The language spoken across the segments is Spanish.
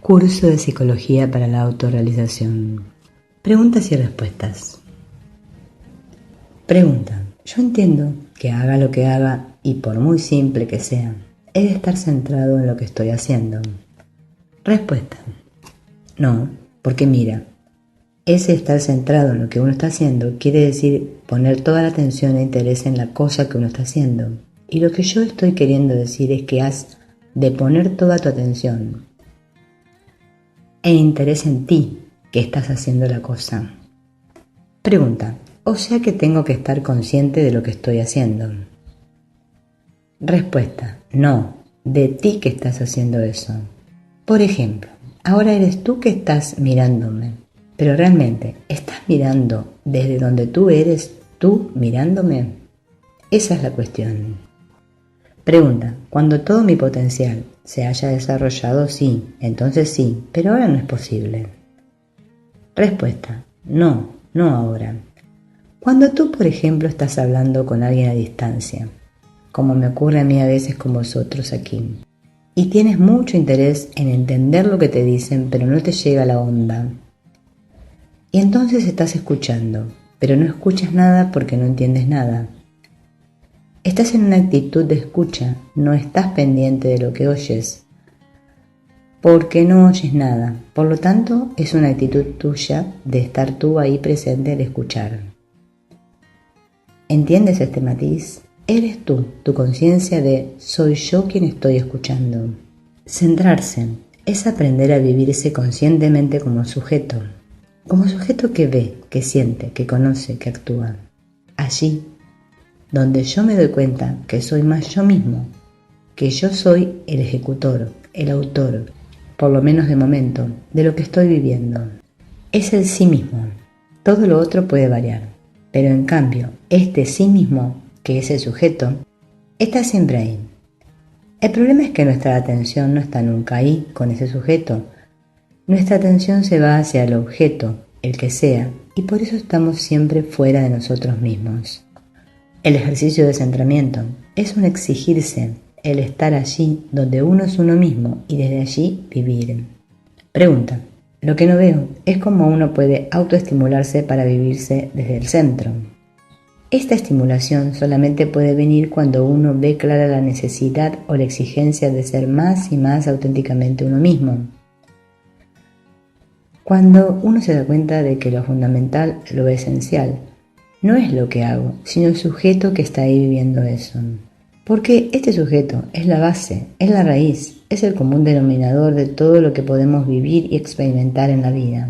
Curso de Psicología para la Autorrealización. Preguntas y respuestas. Pregunta. Yo entiendo que haga lo que haga, y por muy simple que sea, he de estar centrado en lo que estoy haciendo. Respuesta. No, porque mira, ese estar centrado en lo que uno está haciendo quiere decir poner toda la atención e interés en la cosa que uno está haciendo. Y lo que yo estoy queriendo decir es que has de poner toda tu atención e interés en ti, que estás haciendo la cosa. Pregunta. O sea que tengo que estar consciente de lo que estoy haciendo. Respuesta. No, de ti que estás haciendo eso. Por ejemplo, ahora eres tú que estás mirándome, pero realmente, ¿estás mirando desde donde tú eres tú mirándome? Esa es la cuestión. Pregunta. Cuando todo mi potencial se haya desarrollado, sí, entonces sí, pero ahora no es posible. Respuesta. No ahora. Cuando tú, por ejemplo, estás hablando con alguien a distancia, como me ocurre a mí a veces con vosotros aquí, y tienes mucho interés en entender lo que te dicen, pero no te llega la onda, y entonces estás escuchando, pero no escuchas nada porque no entiendes nada. Estás en una actitud de escucha, no estás pendiente de lo que oyes, porque no oyes nada. Por lo tanto, es una actitud tuya de estar tú ahí presente al escuchar. ¿Entiendes este matiz? Eres tú, tu conciencia de soy yo quien estoy escuchando. Centrarse es aprender a vivirse conscientemente como sujeto que ve, que siente, que conoce, que actúa. Allí, donde yo me doy cuenta que soy más yo mismo, que yo soy el ejecutor, el autor, por lo menos de momento, de lo que estoy viviendo. Es el sí mismo. Todo lo otro puede variar, pero en cambio, este sí mismo, que es el sujeto, está siempre ahí. El problema es que nuestra atención no está nunca ahí con ese sujeto. Nuestra atención se va hacia el objeto, el que sea, y por eso estamos siempre fuera de nosotros mismos. El ejercicio de centramiento es un exigirse, el estar allí donde uno es uno mismo y desde allí vivir. Pregunta. Lo que no veo es cómo uno puede autoestimularse para vivirse desde el centro. Esta estimulación solamente puede venir cuando uno ve clara la necesidad o la exigencia de ser más y más auténticamente uno mismo. Cuando uno se da cuenta de que lo fundamental, lo esencial, no es lo que hago, sino el sujeto que está ahí viviendo eso. Porque este sujeto es la base, es la raíz, es el común denominador de todo lo que podemos vivir y experimentar en la vida.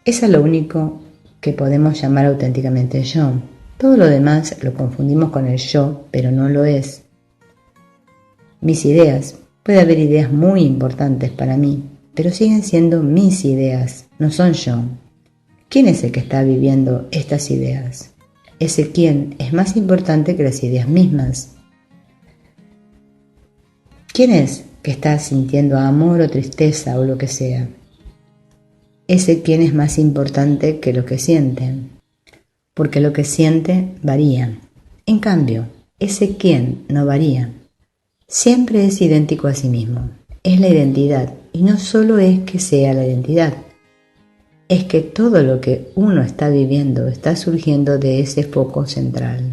Es lo único que podemos llamar auténticamente yo. Todo lo demás lo confundimos con el yo, pero no lo es. Mis ideas, puede haber ideas muy importantes para mí, pero siguen siendo mis ideas, no son yo. ¿Quién es el que está viviendo estas ideas? Ese quién es más importante que las ideas mismas. ¿Quién es que está sintiendo amor o tristeza o lo que sea? Ese quién es más importante que lo que siente, porque lo que siente varía. En cambio, ese quién no varía. Siempre es idéntico a sí mismo. Es la identidad, y no solo es que sea la identidad, es que todo lo que uno está viviendo está surgiendo de ese foco central.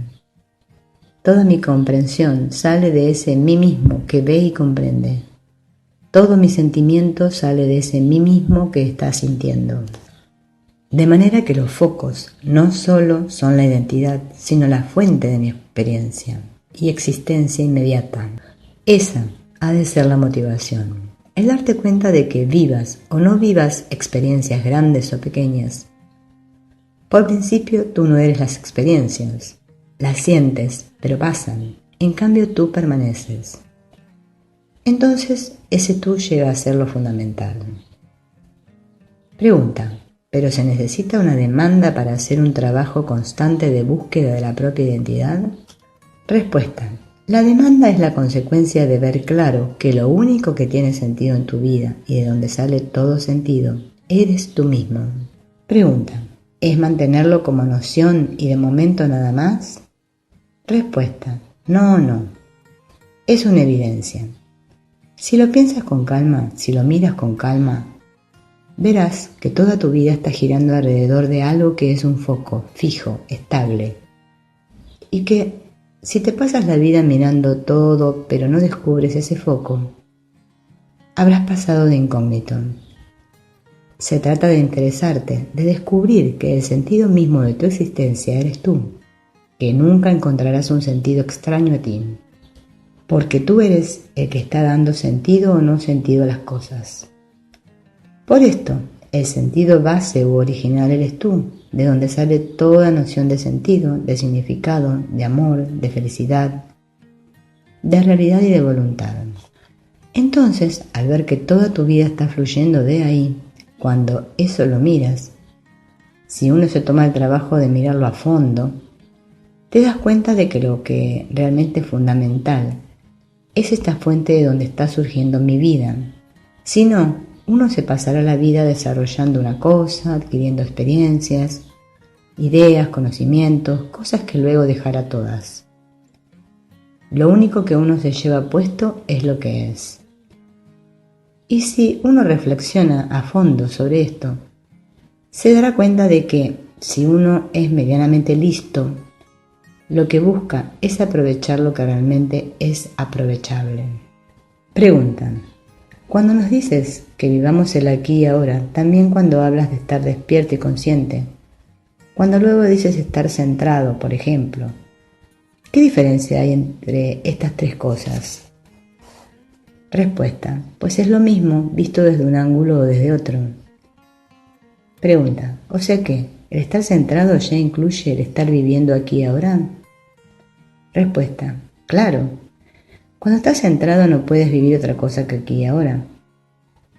Toda mi comprensión sale de ese mí mismo que ve y comprende. Todo mi sentimiento sale de ese mí mismo que está sintiendo. De manera que los focos no solo son la identidad, sino la fuente de mi experiencia y existencia inmediata. Esa ha de ser la motivación. El darte cuenta de que vivas o no vivas experiencias grandes o pequeñas. Por principio tú no eres las experiencias, las sientes, pero pasan, en cambio tú permaneces. Entonces ese tú llega a ser lo fundamental. Pregunta, ¿pero se necesita una demanda para hacer un trabajo constante de búsqueda de la propia identidad? Respuesta. La demanda es la consecuencia de ver claro que lo único que tiene sentido en tu vida y de donde sale todo sentido, eres tú mismo. Pregunta. ¿Es mantenerlo como noción y de momento nada más? Respuesta. No. Es una evidencia. Si lo piensas con calma, si lo miras con calma, verás que toda tu vida está girando alrededor de algo que es un foco fijo, estable, y que si te pasas la vida mirando todo pero no descubres ese foco, habrás pasado de incógnito. Se trata de interesarte, de descubrir que el sentido mismo de tu existencia eres tú, que nunca encontrarás un sentido extraño a ti, porque tú eres el que está dando sentido o no sentido a las cosas. Por esto, el sentido base u original eres tú, de donde sale toda noción de sentido, de significado, de amor, de felicidad, de realidad y de voluntad. Entonces, al ver que toda tu vida está fluyendo de ahí, cuando eso lo miras, si uno se toma el trabajo de mirarlo a fondo, te das cuenta de que lo que realmente es fundamental es esta fuente de donde está surgiendo mi vida. Si no, uno se pasará la vida desarrollando una cosa, adquiriendo experiencias, ideas, conocimientos, cosas que luego dejará todas. Lo único que uno se lleva puesto es lo que es. Y si uno reflexiona a fondo sobre esto, se dará cuenta de que si uno es medianamente listo, lo que busca es aprovechar lo que realmente es aprovechable. Preguntan: cuando nos dices que vivamos el aquí y ahora, también cuando hablas de estar despierto y consciente, cuando luego dices estar centrado, por ejemplo, ¿qué diferencia hay entre estas tres cosas? Respuesta: pues es lo mismo visto desde un ángulo o desde otro. Pregunta: o sea que el estar centrado ya incluye el estar viviendo aquí y ahora. Respuesta: claro. Cuando estás centrado no puedes vivir otra cosa que aquí y ahora.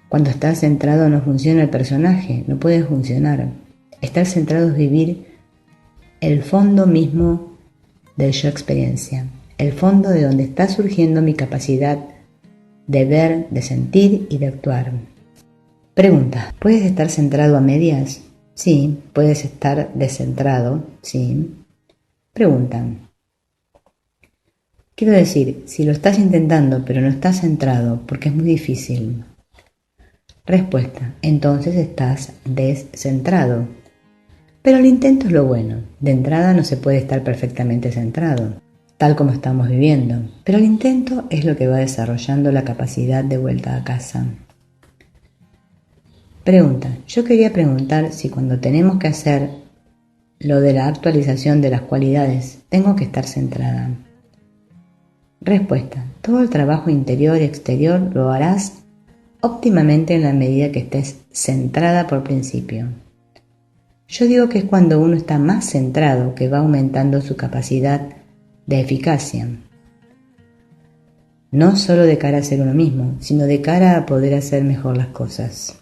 Cuando estás centrado no funciona el personaje, no puedes funcionar. Estar centrado es vivir el fondo mismo del yo experiencia, el fondo de donde está surgiendo mi capacidad de ver, de sentir y de actuar. Pregunta: ¿puedes estar centrado a medias? Sí. ¿Puedes estar descentrado? Sí. Pregunta: quiero decir, si lo estás intentando pero no estás centrado porque es muy difícil. Respuesta: entonces estás descentrado. Pero el intento es lo bueno. De entrada no se puede estar perfectamente centrado, tal como estamos viviendo, pero el intento es lo que va desarrollando la capacidad de vuelta a casa. Pregunta: yo quería preguntar si cuando tenemos que hacer lo de la actualización de las cualidades, tengo que estar centrada. Respuesta: todo el trabajo interior y exterior lo harás óptimamente en la medida que estés centrada por principio. Yo digo que es cuando uno está más centrado que va aumentando su capacidad de eficacia. No solo de cara a ser uno mismo, sino de cara a poder hacer mejor las cosas.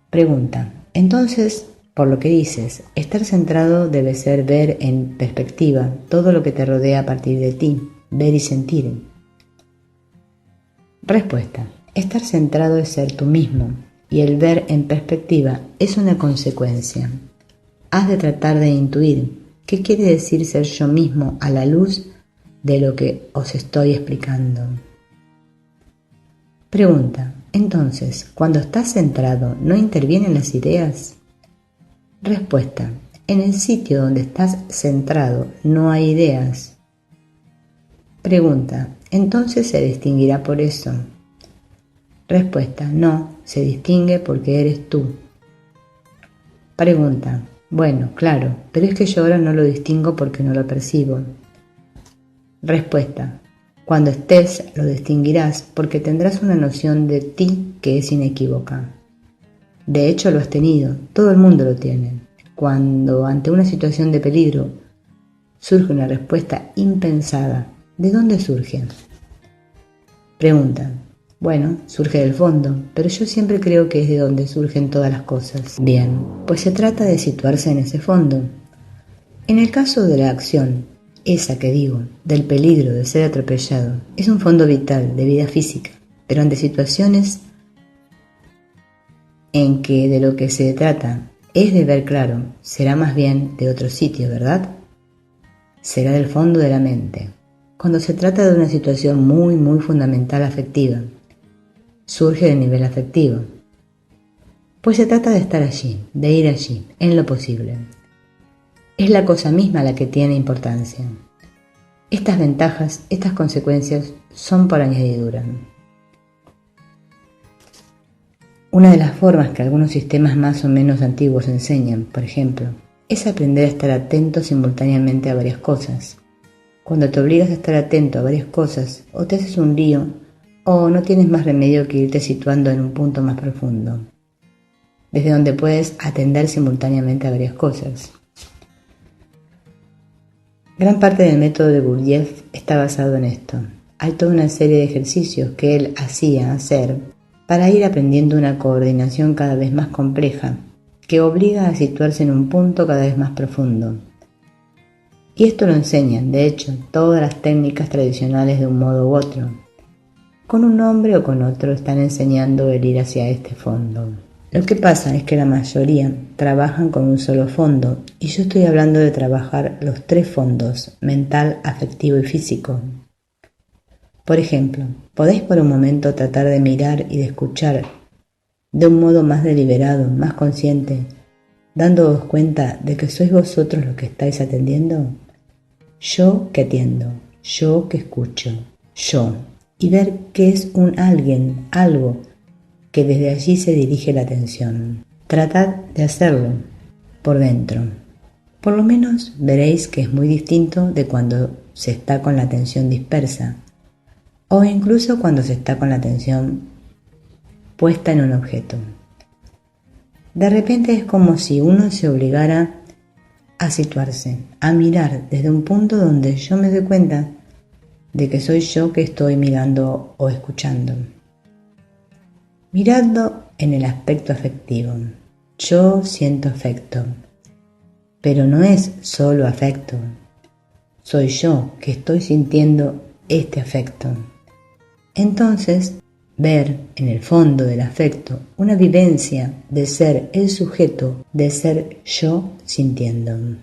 Pregunta: entonces, por lo que dices, estar centrado debe ser ver en perspectiva todo lo que te rodea a partir de ti, ver y sentir. Respuesta: estar centrado es ser tú mismo, y el ver en perspectiva es una consecuencia. Has de tratar de intuir qué quiere decir ser yo mismo a la luz de lo que os estoy explicando. Pregunta: entonces, cuando estás centrado, ¿no intervienen las ideas? Respuesta: en el sitio donde estás centrado no hay ideas. Pregunta: entonces se distinguirá por eso. Respuesta: no, se distingue porque eres tú. Pregunta: bueno, claro, pero es que yo ahora no lo distingo porque no lo percibo. Respuesta: cuando estés lo distinguirás porque tendrás una noción de ti que es inequívoca. De hecho lo has tenido, todo el mundo lo tiene. Cuando ante una situación de peligro surge una respuesta impensada, ¿de dónde surge? Pregunta: bueno, surge del fondo, pero yo siempre creo que es de donde surgen todas las cosas. Bien, pues se trata de situarse en ese fondo. En el caso de la acción, esa que digo, del peligro de ser atropellado, es un fondo vital de vida física, pero ante situaciones en que de lo que se trata es de ver claro, será más bien de otro sitio, ¿verdad? Será del fondo de la mente. cuando se trata de una situación muy fundamental afectiva, surge del nivel afectivo, pues se trata de estar allí, de ir allí, en lo posible. Es la cosa misma la que tiene importancia. Estas ventajas, estas consecuencias son por añadidura. Una de las formas que algunos sistemas más o menos antiguos enseñan, por ejemplo, es aprender a estar atento simultáneamente a varias cosas. Cuando te obligas a estar atento a varias cosas, o te haces un lío, o no tienes más remedio que irte situando en un punto más profundo, desde donde puedes atender simultáneamente a varias cosas. Gran parte del método de Gurdjieff está basado en esto. Hay toda una serie de ejercicios que él hacía hacer para ir aprendiendo una coordinación cada vez más compleja, que obliga a situarse en un punto cada vez más profundo. Y esto lo enseñan, de hecho, todas las técnicas tradicionales de un modo u otro. Con un nombre o con otro están enseñando el ir hacia este fondo. Lo que pasa es que la mayoría trabajan con un solo fondo, y yo estoy hablando de trabajar los 3 fondos, mental, afectivo y físico. Por ejemplo, podéis por un momento tratar de mirar y de escuchar de un modo más deliberado, más consciente, dándoos cuenta de que sois vosotros los que estáis atendiendo. Yo que atiendo, yo que escucho, yo, y ver que es un alguien, algo, que desde allí se dirige la atención. Tratad de hacerlo por dentro. Por lo menos veréis que es muy distinto de cuando se está con la atención dispersa, o incluso cuando se está con la atención puesta en un objeto. De repente es como si uno se obligara a situarse, a mirar desde un punto donde yo me doy cuenta de que soy yo que estoy mirando o escuchando. Mirando en el aspecto afectivo. Yo siento afecto, pero no es solo afecto. Soy yo que estoy sintiendo este afecto. Entonces, ver en el fondo del afecto una vivencia de ser el sujeto, de ser yo sintiendo.